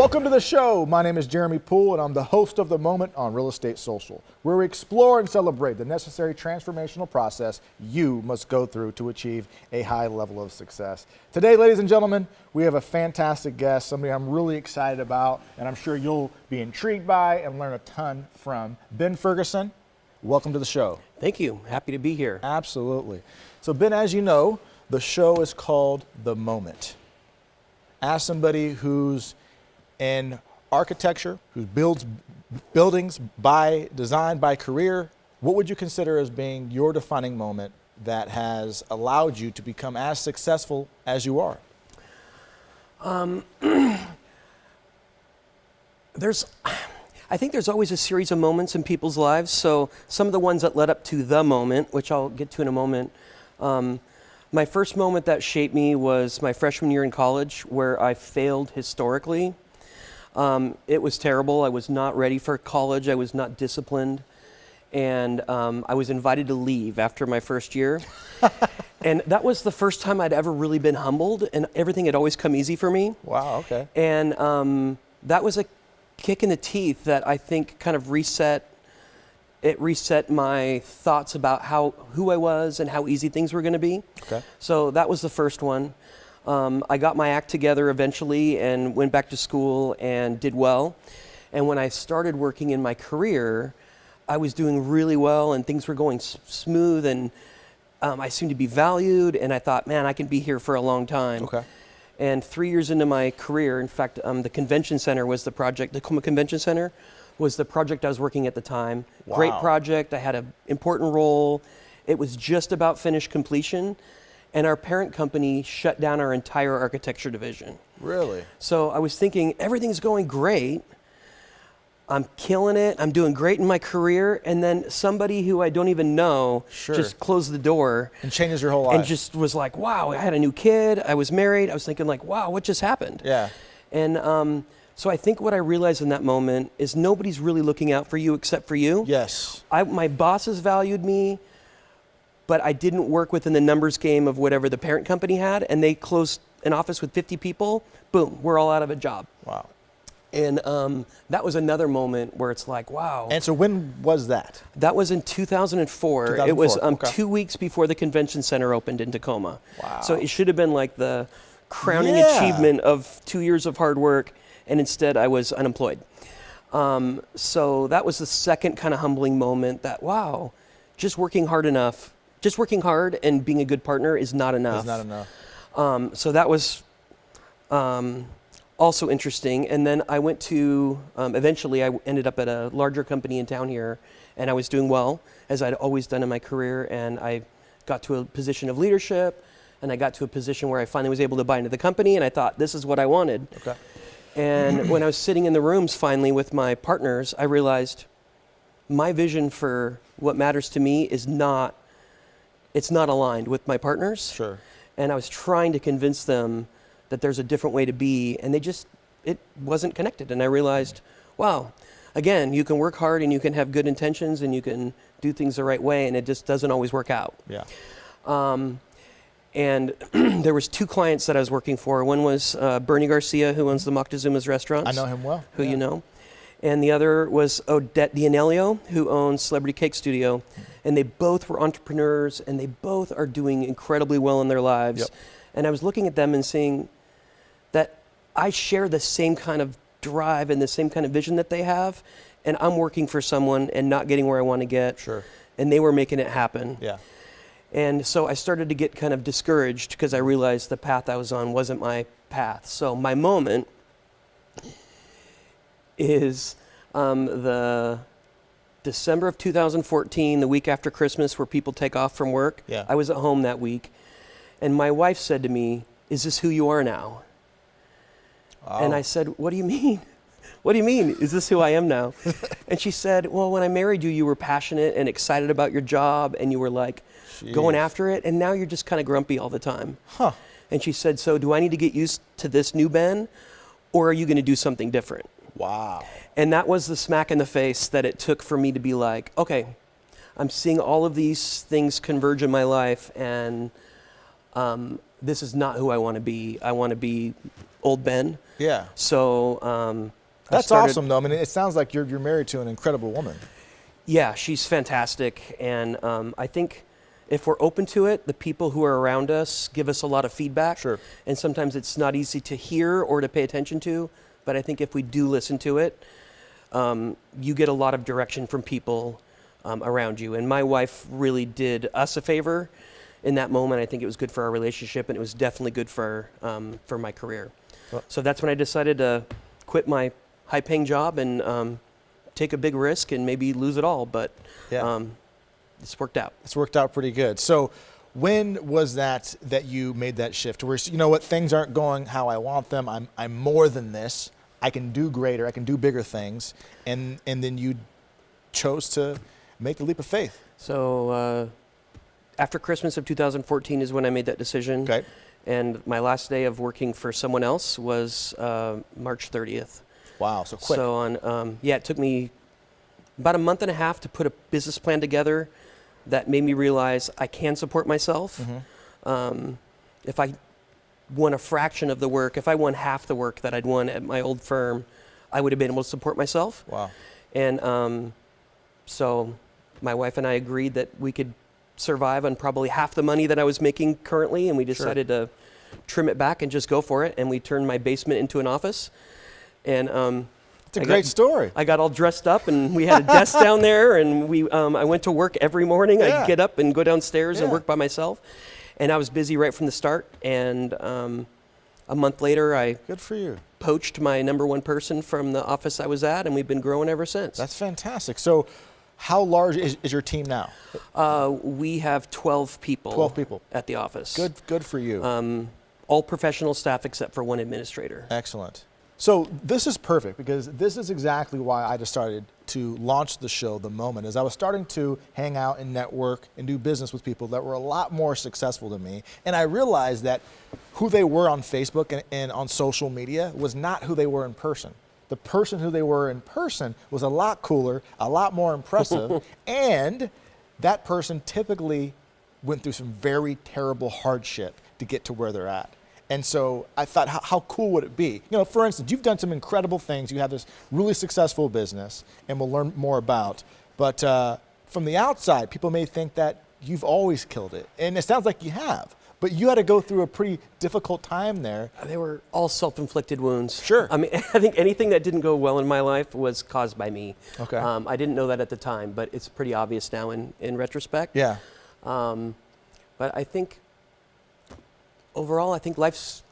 Welcome to the show. My name is Jeremy Poole, and I'm the host of The Moment on Real Estate Social, where we explore and celebrate the necessary transformational process you must go through to achieve a high level of success. Today, ladies and gentlemen, we have a fantastic guest, somebody I'm really excited about, and I'm sure you'll be intrigued by and learn a ton from. Ben Ferguson, welcome to the show. Thank you. Happy to be here. Absolutely. So Ben, as you know, the show is called The Moment. Ask somebody who's in architecture, who builds buildings by design, by career, what would you consider as being your defining moment that has allowed you to become as successful as you are? I think there's always a series of moments in people's lives. So some of the ones that led up to the moment, which I'll get to in a moment. My first moment that shaped me was my freshman year in college, where I failed historically. It was terrible. I was not ready for college. I was not disciplined. And I was invited to leave after my first year. And that was the first time I'd ever really been humbled, and everything had always come easy for me. Wow, okay. And that was a kick in the teeth that I think kind of reset my thoughts about who I was and how easy things were going to be. Okay. So that was the first one. I got my act together eventually and went back to school and did well. And when I started working in my career, I was doing really well and things were going smooth, and I seemed to be valued, and I thought, man, I can be here for a long time. Okay. And 3 years into my career, in fact, the convention center was the project, the Tacoma Convention Center was the project I was working at the time. Wow. Great project. I had an important role. It was just about finished completion. And our parent company shut down our entire architecture division. Really? So I was thinking, everything's going great. I'm killing it. I'm doing great in my career. And then somebody who I don't even know just closed the door. And changes your whole life. And just was like, wow, I had a new kid. I was married. I was thinking like, wow, what just happened? Yeah. And so I think what I realized in that moment is nobody's really looking out for you except for you. Yes. My bosses valued me, but I didn't work within the numbers game of whatever the parent company had, and they closed an office with 50 people. Boom, we're all out of a job. Wow. And that was another moment where it's like, wow. And so when was that? That was in 2004. It was 2 weeks before the convention center opened in Tacoma. Wow. So it should have been like the crowning achievement of 2 years of hard work, and instead I was unemployed. So that was the second kind of humbling moment that, wow, just working hard and being a good partner is not enough. It's not enough. So that was also interesting. And then I went to, eventually I ended up at a larger company in town here, and I was doing well, as I'd always done in my career. And I got to a position of leadership, and I got to a position where I finally was able to buy into the company, and I thought, this is what I wanted. Okay. And when I was sitting in the rooms finally with my partners, I realized my vision for what matters to me it's not aligned with my partners. Sure. And I was trying to convince them that there's a different way to be, and it wasn't connected. And I realized, wow, again, you can work hard and you can have good intentions and you can do things the right way, and it just doesn't always work out. Yeah. And there was two clients that I was working for. One was Bernie Garcia, who owns the Moctezuma's restaurants. I know him well. Who you know. And the other was Odette D'Amelio, who owns Celebrity Cake Studio. And they both were entrepreneurs, and they both are doing incredibly well in their lives. Yep. And I was looking at them and seeing that I share the same kind of drive and the same kind of vision that they have, and I'm working for someone and not getting where I want to get. Sure. And they were making it happen. Yeah. And so I started to get kind of discouraged because I realized the path I was on wasn't my path. So my moment is the December of 2014, the week after Christmas, where people take off from work. Yeah. I was at home that week, and my wife said to me, "Is this who you are now?" Oh. And I said, "What do you mean? What do you mean? Is this who I am now?" And she said, "Well, when I married you, you were passionate and excited about your job, and you were like going after it, and now you're just kind of grumpy all the time." Huh. And she said, "So do I need to get used to this new Ben, or are you going to do something different?" Wow. And that was the smack in the face that it took for me to be like, okay, I'm seeing all of these things converge in my life, and this is not who I want to be. I want to be old Ben. Yeah. So That's awesome, though. I mean, it sounds like you're married to an incredible woman. Yeah, she's fantastic. And I think if we're open to it, the people who are around us give us a lot of feedback. Sure. And sometimes it's not easy to hear or to pay attention to. But I think if we do listen to it, you get a lot of direction from people around you. And my wife really did us a favor in that moment. I think it was good for our relationship, and it was definitely good for my career. So that's when I decided to quit my high-paying job and take a big risk and maybe lose it all. But it's worked out. It's worked out pretty good. So when was that you made that shift? Where, you know what, things aren't going how I want them. I'm more than this. I can do greater. I can do bigger things. And then you chose to make the leap of faith. So after Christmas of 2014 is when I made that decision. Okay. And my last day of working for someone else was March 30th. Wow, so quick. So it took me about a month and a half to put a business plan together that made me realize I can support myself. Mm-hmm. If I won a fraction of the work, if I won half the work that I'd won at my old firm, I would have been able to support myself. Wow. And so my wife and I agreed that we could survive on probably half the money that I was making currently, and we decided to trim it back and just go for it. And we turned my basement into an office. And it's a great story. I got all dressed up, and we had a desk down there, and I went to work every morning. Yeah. I'd get up and go downstairs and Yeah. work by myself. And I was busy right from the start. And a month later, I Good for you. poached my number one person from the office I was at, and we've been growing ever since. That's fantastic. So how large is your team now? We have 12 people. 12 people. At the office. Good for you. All professional staff except for one administrator. Excellent. So this is perfect, because this is exactly why I decided to launch the show The Moment. As I was starting to hang out and network and do business with people that were a lot more successful than me, and I realized that who they were on Facebook and on social media was not who they were in person. The person who they were in person was a lot cooler, a lot more impressive, and that person typically went through some very terrible hardship to get to where they're at. And so I thought, how cool would it be? You know, for instance, you've done some incredible things. You have this really successful business, and we'll learn more about. But from the outside, people may think that you've always killed it. And it sounds like you have. But you had to go through a pretty difficult time there. They were all self-inflicted wounds. Sure. I mean, I think anything that didn't go well in my life was caused by me. Okay. I didn't know that at the time, but it's pretty obvious now in retrospect. Yeah. But I think overall, I think life's,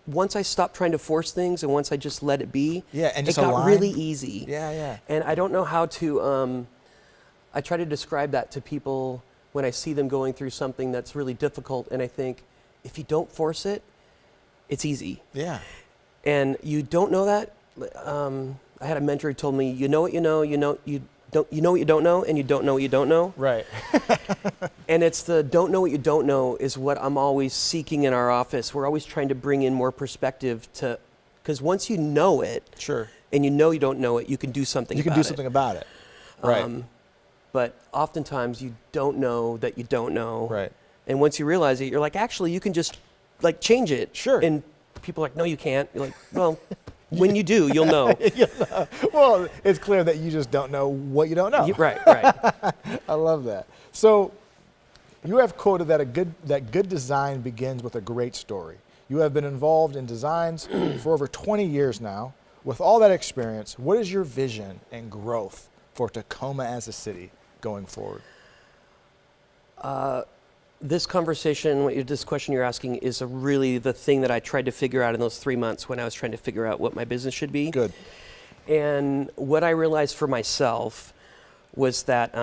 once I stopped trying to force things and once I just let it be, And it just got align. really easy. Yeah. And I don't know how to, I try to describe that to people when I see them going through something that's really difficult, and I think, if you don't force it, it's easy. Yeah. And you don't know that. I had a mentor who told me, you know what you know, you know what you don't know, and you don't know what you don't know. Right. And it's the don't know what you don't know is what I'm always seeking in our office. We're always trying to bring in more perspective to, because once you know it, Sure. and you know you don't know it, you can do something about it. You can do something about it. Right. But oftentimes you don't know that you don't know. Right. And once you realize it, you're like, actually, you can just like change it. Sure. And people are like, no, you can't. You're like, well, when you do, you'll know. Well, it's clear that you just don't know what you don't know. Right. I love that. So you have quoted that good design begins with a great story. You have been involved in designs for over 20 years now. With all that experience, what is your vision and growth for Tacoma as a city going forward? This conversation, this question you're asking is really the thing that I tried to figure out in those 3 months when I was trying to figure out what my business should be. Good. And what I realized for myself was that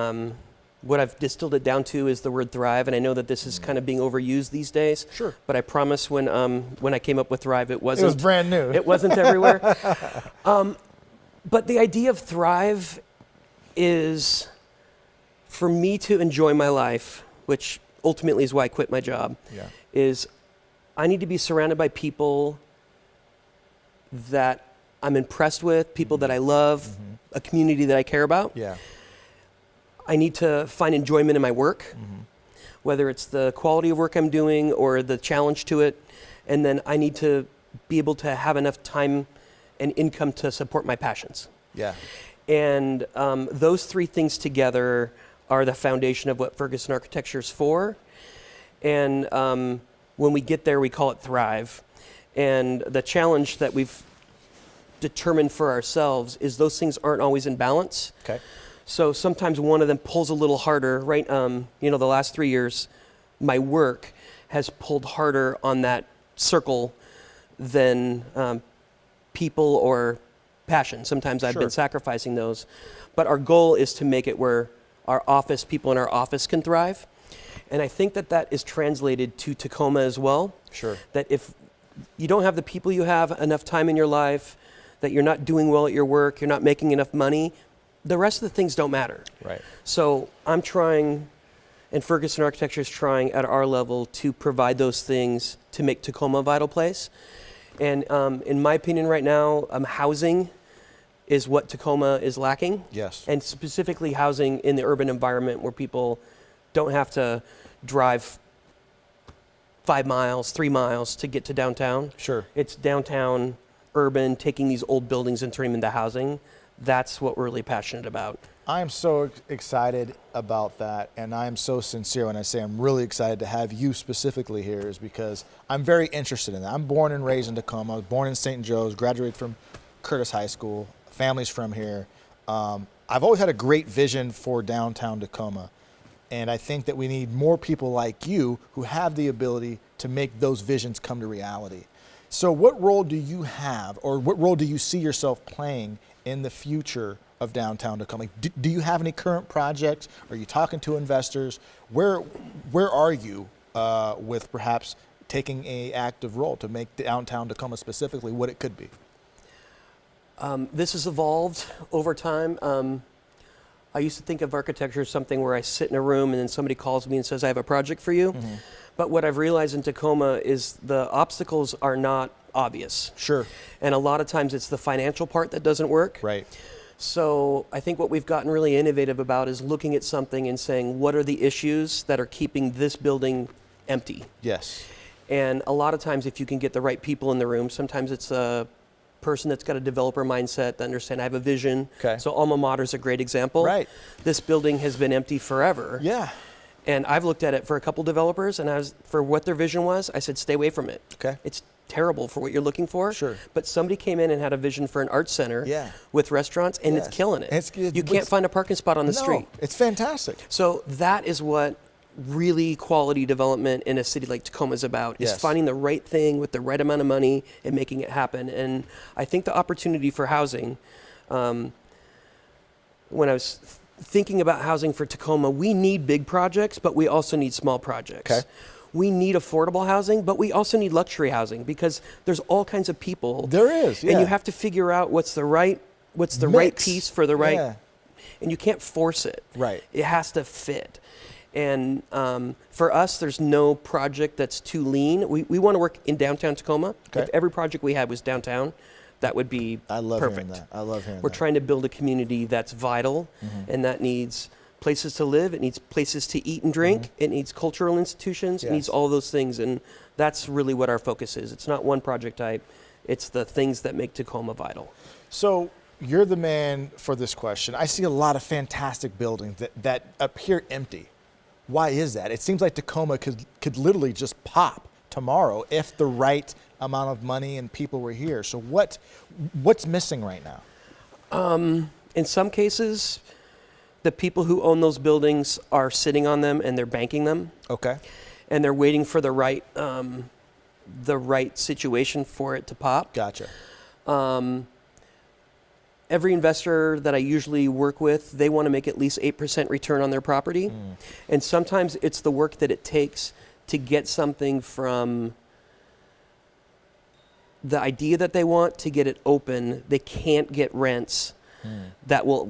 what I've distilled it down to is the word thrive. And I know that this is kind of being overused these days. Sure. But I promise when I came up with thrive, it wasn't. It was brand new. It wasn't everywhere. But the idea of thrive is for me to enjoy my life, which ultimately is why I quit my job, is I need to be surrounded by people that I'm impressed with, people that I love, a community that I care about. Yeah. I need to find enjoyment in my work, whether it's the quality of work I'm doing or the challenge to it. And then I need to be able to have enough time and income to support my passions. Yeah. And those three things together are the foundation of what Ferguson Architecture is for. And when we get there, we call it Thrive. And the challenge that we've determined for ourselves is those things aren't always in balance. Okay. So sometimes one of them pulls a little harder, right? The last 3 years, my work has pulled harder on that circle than people or passion. Sometimes I've been sacrificing those. But our goal is to make it where our office, people in our office can thrive. And I think that that is translated to Tacoma as well. Sure. That if you don't have the people you have, enough time in your life, that you're not doing well at your work, you're not making enough money, the rest of the things don't matter. Right. So I'm trying, and Ferguson Architecture is trying at our level to provide those things to make Tacoma a vital place. And in my opinion right now, housing is what Tacoma is lacking. Yes. And specifically housing in the urban environment where people don't have to drive 5 miles, 3 miles to get to downtown. Sure. It's downtown, urban, taking these old buildings and turning them into housing. That's what we're really passionate about. I am so excited about that, and I am so sincere when I say I'm really excited to have you specifically here, is because I'm very interested in that. I'm born and raised in Tacoma. I was born in St. Joe's, graduated from Curtis High School. Family's from here. I've always had a great vision for downtown Tacoma, and I think that we need more people like you who have the ability to make those visions come to reality. So what role do you have, or what role do you see yourself playing in the future of downtown Tacoma? Do you have any current projects? Are you talking to investors? Where are you with perhaps taking an active role to make downtown Tacoma specifically what it could be? This has evolved over time. I used to think of architecture as something where I sit in a room and then somebody calls me and says, I have a project for you. Mm-hmm. But what I've realized in Tacoma is the obstacles are not obvious. Sure. And a lot of times it's the financial part that doesn't work. Right. So I think what we've gotten really innovative about is looking at something and saying, what are the issues that are keeping this building empty? Yes. And a lot of times if you can get the right people in the room, sometimes it's a person that's got a developer mindset to understand I have a vision. Okay. So Alma Mater is a great example. Right. This building has been empty forever. Yeah. And I've looked at it for a couple developers, and for what their vision was, I said, stay away from it. Okay. It's terrible for what you're looking for. Sure. But somebody came in and had a vision for an arts center with restaurants, and Yes. it's killing it. You can't it's find a parking spot on the street. It's fantastic. So that is what really quality development in a city like Tacoma is about, is Yes. finding the right thing with the right amount of money and making it happen. And I think the opportunity for housing, when I was thinking about housing for Tacoma, we need big projects, but we also need small projects. Okay. We need affordable housing, but we also need luxury housing because there's all kinds of people. There is, yeah. And you have to figure out what's the right Mix. piece for the right, Yeah. and you can't force it. Right. It has to fit. And for us, there's no project that's too lean. We want to work in downtown Tacoma. Okay. If every project we had was downtown, that would be I love perfect. hearing that. I love hearing We're that. trying to build a community that's vital, and that needs places to live, it needs places to eat and drink, it needs cultural institutions, it needs Yes. all those things, and that's really what our focus is. It's not one project type, it's the things that make Tacoma vital. So you're the man for this question. I see a lot of fantastic buildings that appear empty. Why is that? It seems like Tacoma could literally just pop tomorrow if the right amount of money and people were here. So what's missing right now? In some cases, the people who own those buildings are sitting on them and they're banking them, Okay. and they're waiting for the right situation for it to pop. Gotcha. Every investor that I usually work with, they want to make at least 8% return on their property. And sometimes it's the work that it takes to get something from the idea that they want to get it open. They can't get rents that will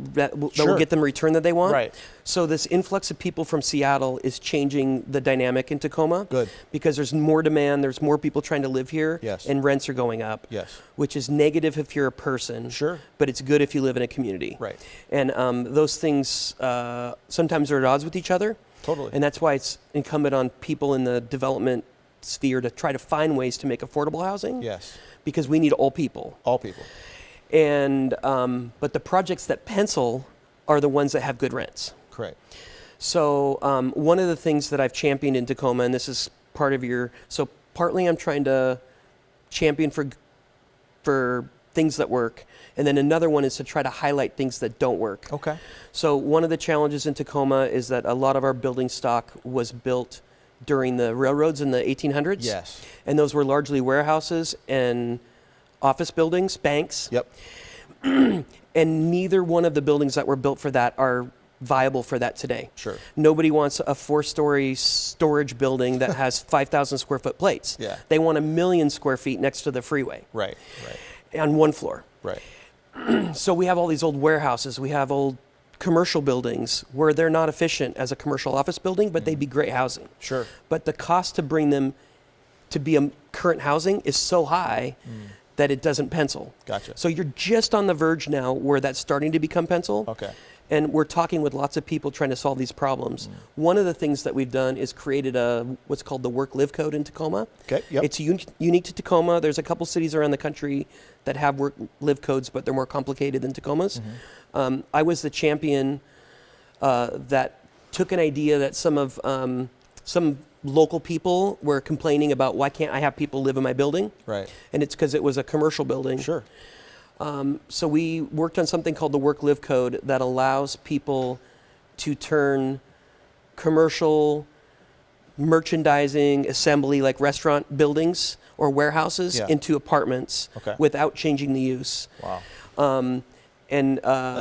Sure. get them a return that they want. Right. So this influx of people from Seattle is changing the dynamic in Tacoma. Good. Because there's more demand, there's more people trying to live here, Yes. and rents are going up. Yes. Which is negative if you're a person. Sure. But it's good if you live in a community. Right. And those things sometimes are at odds with each other. Totally. And that's why it's incumbent on people in the development sphere to try to find ways to make affordable housing. Yes. Because we need all people. All people. And but the projects that pencil are the ones that have good rents. Correct. So one of the things that I've championed in Tacoma, and this is part of so partly I'm trying to champion for things that work, and then another one is to try to highlight things that don't work. Okay. So one of the challenges in Tacoma is that a lot of our building stock was built during the railroads in the 1800s. Yes. And those were largely warehouses and office buildings, banks. Yep. And neither one of the buildings that were built for that are viable for that today. Sure. Nobody wants a 4-story storage building that has 5,000 square foot plates. Yeah. They want 1 million square feet next to the freeway. Right. On one floor. Right. So we have all these old warehouses. We have old commercial buildings where they're not efficient as a commercial office building, but they'd be great housing. Sure. But the cost to bring them to be a current housing is so high that it doesn't pencil. Gotcha. So you're just on the verge now where that's starting to become pencil. Okay. And we're talking with lots of people trying to solve these problems. One of the things that we've done is created what's called the Work-Live Code in Tacoma. Okay. Yep. It's unique to Tacoma. There's a couple cities around the country that have Work-Live Codes, but they're more complicated than Tacoma's. I was the champion that took an idea that some local people were complaining about, why can't I have people live in my building? Right. And it's because it was a commercial building. Sure. So we worked on something called the Work-Live Code that allows people to turn commercial merchandising, assembly, like restaurant buildings or warehouses into apartments without changing the use. Wow.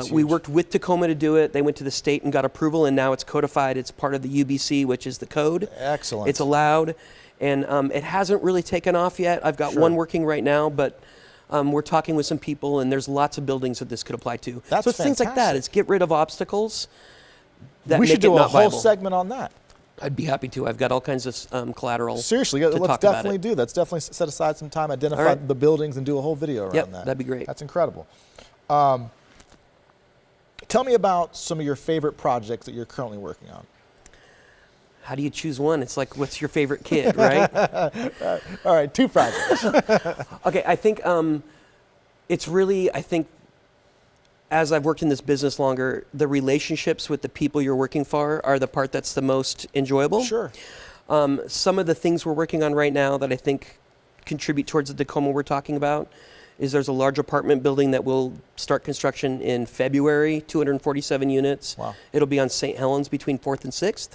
We worked with Tacoma to do it. They went to the state and got approval, and now it's codified. It's part of the UBC, which is the code. Excellent. It's allowed, and it hasn't really taken off yet. I've got one working right now, but we're talking with some people, and there's lots of buildings that this could apply to. That's so it's things like that. fantastic. It's get rid of obstacles that We make should do it a not whole viable. segment on that. I'd be happy to. I've got all kinds of collateral. Seriously, to let's talk about definitely it. do that. Let's definitely set aside some time, identify right. the buildings, and do a whole video around Yep, that. that'd be great. That's incredible. Tell me about some of your favorite projects that you're currently working on. How do you choose one? It's like, what's your favorite kid, right? All right, 2 projects. Okay, I think it's really, as I've worked in this business longer, the relationships with the people you're working for are the part that's the most enjoyable. Sure. Some of the things we're working on right now that I think contribute towards the Tacoma we're talking about is there's a large apartment building that will start construction in February, 247 units. Wow. It'll be on St. Helens between 4th and 6th.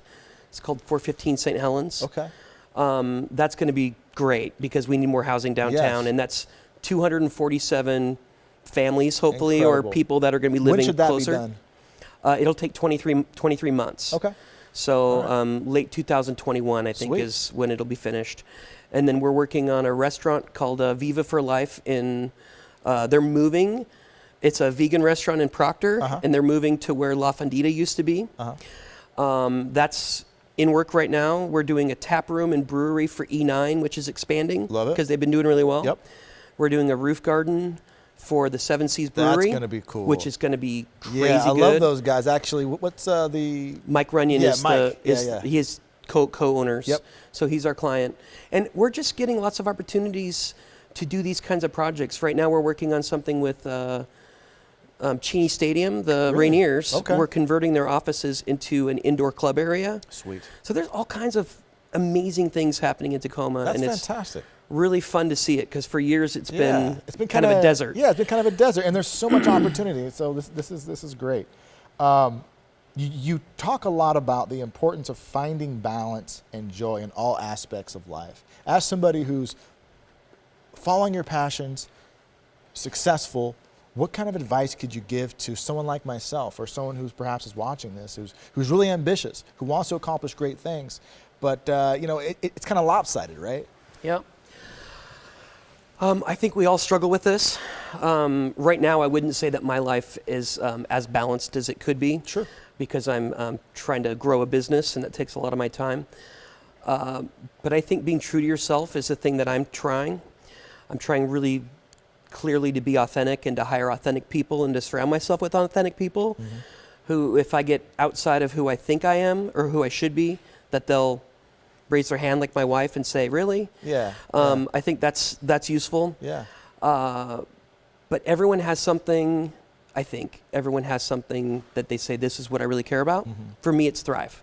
It's called 415 St. Helens. Okay. That's going to be great because we need more housing downtown, Yes. and that's 247 families, hopefully, Incredible. or people that are going to be living When should that closer. be done? It'll take 23 months. Okay. So late 2021, I think, Sweet. is when it'll be finished. And then we're working on a restaurant called Viva for Life they're moving. It's a vegan restaurant in Proctor, and they're moving to where La Fondita used to be. That's in work right now. We're doing a tap room and brewery for E9, which is expanding. Love it. Because they've been doing really well. Yep. We're doing a roof garden for the Seven Seas Brewery. That's gonna be cool. Which is going to be crazy Yeah, I good. love those guys. Actually, what's the... Mike Runyon Yeah, is Mike. he is co-owners. Yep. So he's our client. And we're just getting lots of opportunities to do these kinds of projects. Right now we're working on something with Cheney Stadium, the Really? Rainiers. Okay. We're converting their offices into an indoor club area. Sweet. So there's all kinds of amazing things happening in Tacoma. That's and it's fantastic. really fun to see it because for years it's been kind kinda, of a desert. Yeah, it's been kind of a desert, and there's so much opportunity. So this is great. You talk a lot about the importance of finding balance and joy in all aspects of life. As somebody who's following your passions, successful, what kind of advice could you give to someone like myself, or someone who's perhaps is watching this, who's really ambitious, who wants to accomplish great things, but it's kind of lopsided, right? Yep. I think we all struggle with this. Right now, I wouldn't say that my life is as balanced as it could be. Sure. Because I'm trying to grow a business, and that takes a lot of my time. But I think being true to yourself is the thing that I'm trying. I'm trying really clearly to be authentic and to hire authentic people and to surround myself with authentic people. who, if I get outside of who I think I am or who I should be, that they'll raise their hand like my wife and say, really? Yeah. I think that's useful. Yeah. But everyone has something, I think, everyone has something that they say, this is what I really care about. For me, it's Thrive.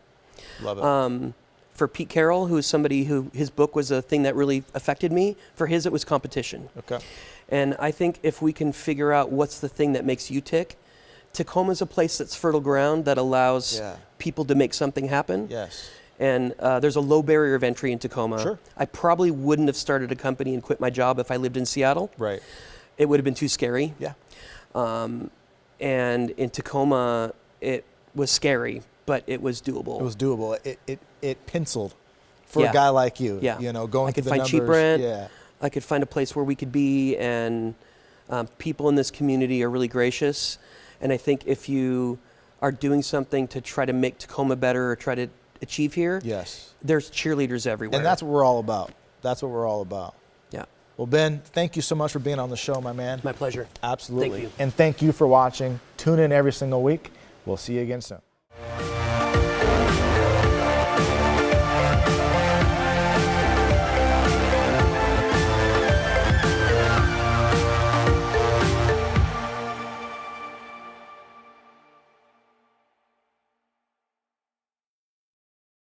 Love it. For Pete Carroll, who is somebody who, his book was a thing that really affected me, for his it was competition. Okay. And I think if we can figure out what's the thing that makes you tick, Tacoma's a place that's fertile ground that allows people to make something happen. Yes. And there's a low barrier of entry in Tacoma. Sure. I probably wouldn't have started a company and quit my job if I lived in Seattle. Right. It would have been too scary. Yeah. And in Tacoma, it was scary, but it was doable. It was doable. It penciled for a Yeah. guy like you. Yeah. You know, going I could through the find cheap numbers. rent. Yeah. I could find a place where we could be, and people in this community are really gracious. And I think if you are doing something to try to make Tacoma better or try to achieve here, Yes. there's cheerleaders everywhere. And that's what we're all about. That's what we're all about. Yeah. Well, Ben, thank you so much for being on the show, my man. My pleasure. Absolutely. Thank you. And thank you for watching. Tune in every single week. We'll see you again soon.